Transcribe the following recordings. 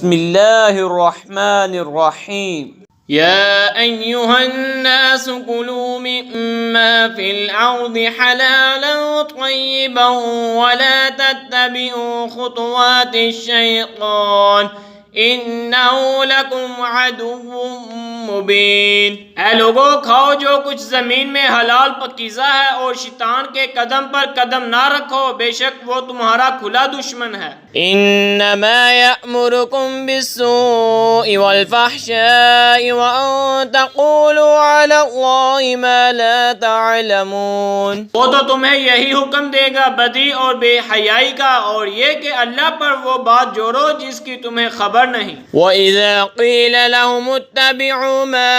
بسم اللہ الرحمن الرحیم يا أيها الناس كلوا مما في الأرض حلالا طيبا ولا تتبعوا خطوات الشيطان إنه لكم عدو مبین۔ اے لوگو، کھاؤ جو کچھ زمین میں حلال پکیزہ ہے اور شیطان کے قدم پر قدم نہ رکھو، بے شک وہ تمہارا کھلا دشمن ہے۔ انما یأمرکم بالسوء والفحشاء وان تقولوا علی اللہ ما لا تعلمون۔ وہ تو تمہیں یہی حکم دے گا بدی اور بے حیائی کا، اور یہ کہ اللہ پر وہ بات جوڑو جس کی تمہیں خبر نہیں۔ وَإِذَا قِيلَ لَهُمُ اتَّبِعُوا مَا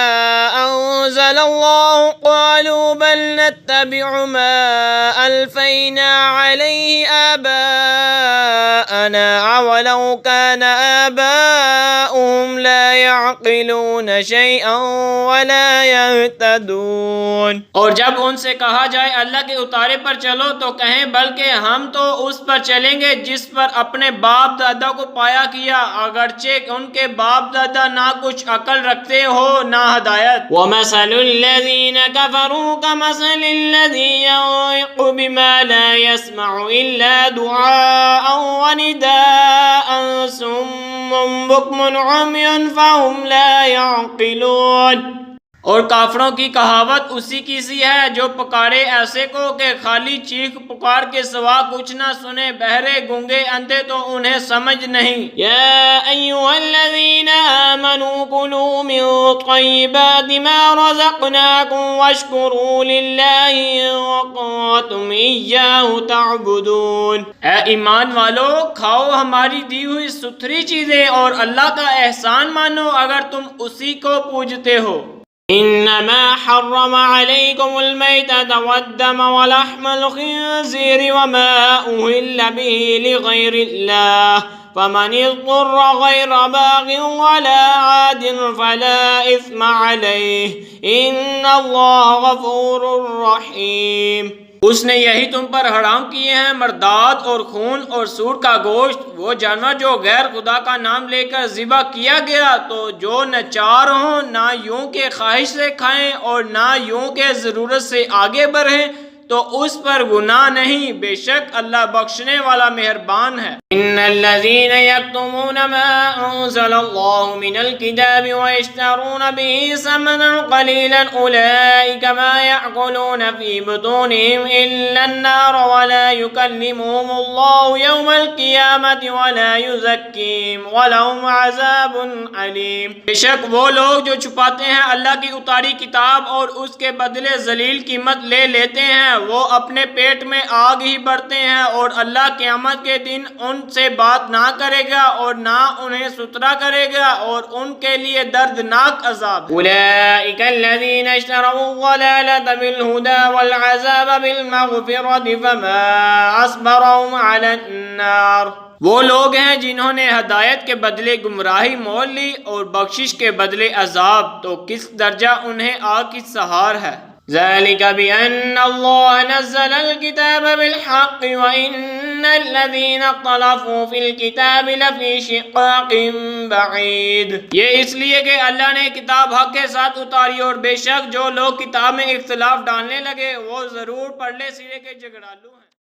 أَنزَلَ اللَّهُ قَالُوا بَلْ نَتَّبِعُ مَا أَلْفَيْنَا عَلَيْهِ آبَاءَنَا أَوَلَوْ كَانَ آبَاؤُهُمْ لَا يَعْقِلُونَ شَيْئًا وَلَا يَهْتَدُونَ۔ اور جب ان سے کہا جائے اللہ کے اتارے پر چلو تو کہیں بلکہ ہم تو اس پر چلیں گے جس پر اپنے باپ دادا کو پایا کیا، اگرچہ ان کے باپ دادا نہ کچھ عقل رکھتے ہو نہ ہدایت۔ وَمَثَلُ الَّذِينَ كَفَرُوا كَمَثَلِ الَّذِي يَنطِقُ بِمَا لَا يَسْمَعُ إِلَّا دُعَاءً وَنِدَاءً صُمٌّ بُكْمٌ عُمْيٌ فَهُمْ لَا يَعْقِلُونَ۔ اور کافروں کی کہاوت اسی کی سی ہے جو پکارے ایسے کو کہ خالی چیخ پکار کے سوا کچھ نہ سنے، بہرے گونگے اندھے تو انہیں سمجھ نہیں۔ یا ایھا الذین آمنوا کلوا من طیبات ما رزقناکم واشکروا للہ ان کنتم ایاہ تعبدون۔ اے ایمان والو، کھاؤ ہماری دی ہوئی ستھری چیزیں اور اللہ کا احسان مانو اگر تم اسی کو پوجتے ہو۔ انما حرم عليكم الميتة والدم ولحم الخنزير وما أهل به لغير الله فمن اضطر غير باغ ولا عاد فلا إثم عليه إن الله غفور رحيم۔ اس نے یہی تم پر حرام کیے ہیں مردات اور خون اور سور کا گوشت، وہ جانور جو غیر خدا کا نام لے کر ذبح کیا گیا، تو جو نہ چار ہوں، نہ یوں کہ خواہش سے کھائیں اور نہ یوں کہ ضرورت سے آگے بڑھیں، تو اس پر گناہ نہیں، بے شک اللہ بخشنے والا مہربان ہے۔ ان الذين يكتمون ما انزل الله من الكتاب ويشترون به ثمنا قليلا اولئك ما يأكلون في بطونهم الا النار ولا يكلمهم الله يوم القيامة ولا يزكيهم ولهم عذاب عليم۔ بے شک وہ لوگ جو چھپاتے ہیں اللہ کی اتاری کتاب اور اس کے بدلے ذلیل قیمت لے لیتے ہیں، وہ اپنے پیٹ میں آگ ہی بھرتے ہیں، اور اللہ قیامت کے دن ان سے بات نہ کرے گا اور نہ انہیں ستھرا کرے گا، اور ان کے لیے دردناک عذاب۔ اولئک الذین اشتروا الضلالة بالهدى والعذاب بالمغفرة فما اصبرهم على النار۔ وہ لوگ ہیں جنہوں نے ہدایت کے بدلے گمراہی مول لی اور بخشش کے بدلے عذاب، تو کس درجہ انہیں آگ کی سہار ہے۔ ذلك بأن الله نزل الكتاب بالحق وإن الذين اختلفوا في الكتاب لفي شقاق بعيد۔ یہ اس لیے کہ اللہ نے کتاب حق کے ساتھ اتاری، اور بے شک جو لوگ کتاب میں اختلاف ڈالنے لگے وہ ضرور پرلے سرے کے جھگڑالو ہیں۔